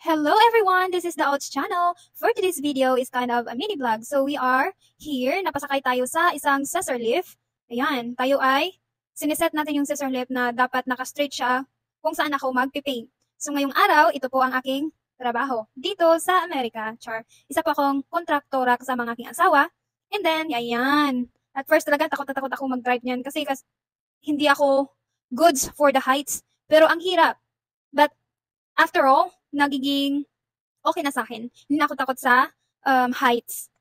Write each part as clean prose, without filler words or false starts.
Hello everyone, this is the Outs channel. For today's video is kind of a mini vlog. So we are here, napasakay tayo sa isang scissor lift. Ayan, tayo ay siniset natin yung scissor lift na dapat naka-straight siya kung saan ako magpipaint. So ngayong araw, ito po ang aking trabaho dito sa Amerika. Char. Isa po akong kontraktora kasama ng aking asawa. And then, ayan. At first talaga, takot na takot ako mag-drive niyan kasi hindi ako goods for the heights. Pero ang hirap. But after all, nagiging okay na sa akin. Hindi na ako takot sa heights.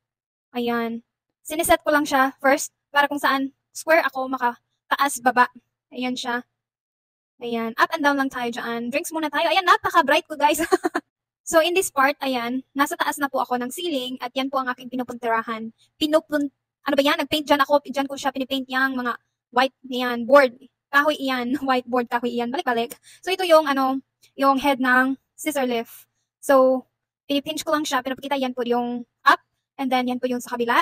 Ayan. Siniset ko lang siya first para kung saan square ako makataas, baba. Ayan siya. Ayan. Up and down lang tayo dyan. Drinks muna tayo. Ayan, napaka-bright ko guys. So in this part, ayan, nasa taas na po ako ng ceiling at yan po ang aking pinupuntirahan. Ano ba yan? Nagpaint dyan ako. Dyan ko siya pinipaint yung mga white, yan, board. Kahoy iyan. Whiteboard, kahoy iyan. Balik-balik. So ito yung, yung head ng scissor lift. So, pinipinch ko lang siya, pinapakita yan po yung up, and then yan po yung sa kabila.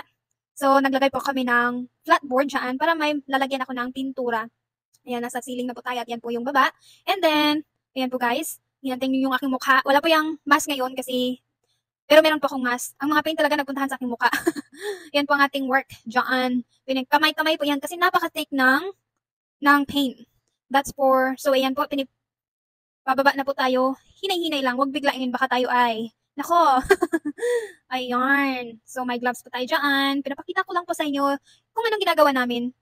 So, naglagay po kami ng flat board dyan para may lalagyan ako ng pintura. Ayan, nasa ceiling na po tayo at yan po yung baba. And then, ayan po guys, hinantin nyo yung aking mukha. Wala po yung mask ngayon kasi, pero meron po akong mask. Ang mga paint talaga nagpuntahan sa aking mukha. Yan po ang ating work dyan. Kamay-kamay po yan kasi napaka-thick ng paint. That's for, so ayan po, pababa na po tayo. Hinay-hinay lang. Huwag biglain. Baka tayo ay. Nako. Ayan. So, may gloves po tayo dyan. Pinapakita ko lang po sa inyo kung anong ginagawa namin.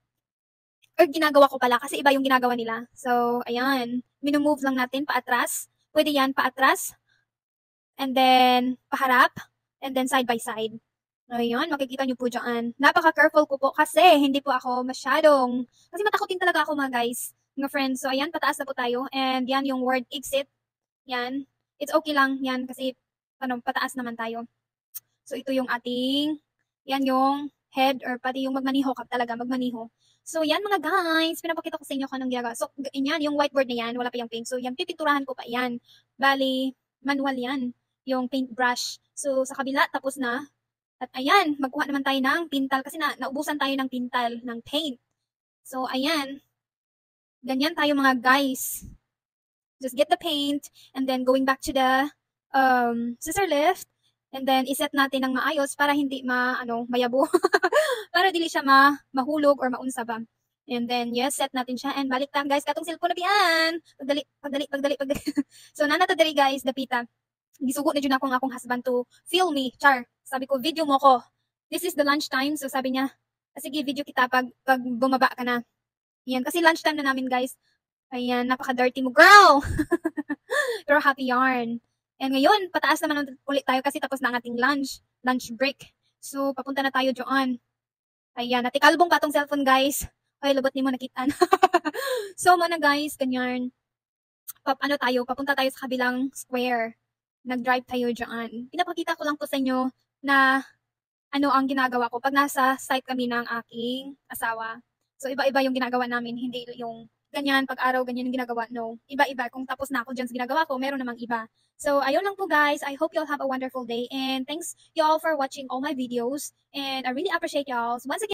Or ginagawa ko pala kasi iba yung ginagawa nila. So, ayan. Minumove lang natin paatras. Pwede yan paatras. And then, paharap. And then, side by side. Ayan. Makikita nyo po dyan. Napaka-careful ko po kasi hindi po ako masyadong. Kasi matakotin talaga ako mga guys. Mga friends. So, ayan, pataas na po tayo. And yan yung word exit. Yan. It's okay lang yan kasi pataas naman tayo. So, ito yung ating, yan yung head or pati yung magmaniho talaga, magmaniho. So, yan mga guys, pinapakita ko sa inyo kung anong ginagawa. So, yan, yung whiteboard na yan, wala pa yung paint. So, yan, pipinturahan ko pa yan. Bali, manual yan, yung paintbrush. So, sa kabila, tapos na. At ayan, magkuha naman tayo ng pintal kasi naubusan tayo ng pintal, ng paint. So, ayan. Ganyan tayo mga guys. Just get the paint and then going back to the scissor lift and then iset natin ng maayos para hindi mayabo. Para dili siya mahulog or maunsa ba. And then yes, set natin siya and balik lang guys katong cellphone na biyan. Pagdali. So nanato diri guys, dapita. Gisugo na jud akong husband to film me. Char. Sabi ko, video mo ko. This is the lunch time. So sabi niya, sige video kita pag bumaba ka na. Yan, kasi lunchtime na namin guys. Ayan, napaka-dirty mo, girl! Pero happy yarn. And ngayon, pataas naman ulit tayo kasi tapos na ang ating lunch break. So, papunta na tayo dyan. Ayan, natikalbong pa tong cellphone guys. Ay, labot ni mo nakitaan. So, muna guys, ganyan. Papunta tayo sa kabilang square. Nag-drive tayo dyan. Pinapakita ko lang po sa inyo na ano ang ginagawa ko pag nasa site kami ng aking asawa. So, iba-iba yung ginagawa namin. Hindi yung ganyan, pag-araw, ganyan yung ginagawa. No. Iba-iba. Kung tapos na ako dyan sa ginagawa ko, meron namang iba. So, ayun lang po guys. I hope you'll have a wonderful day. And thanks y'all for watching all my videos. And I really appreciate y'all. So, once again,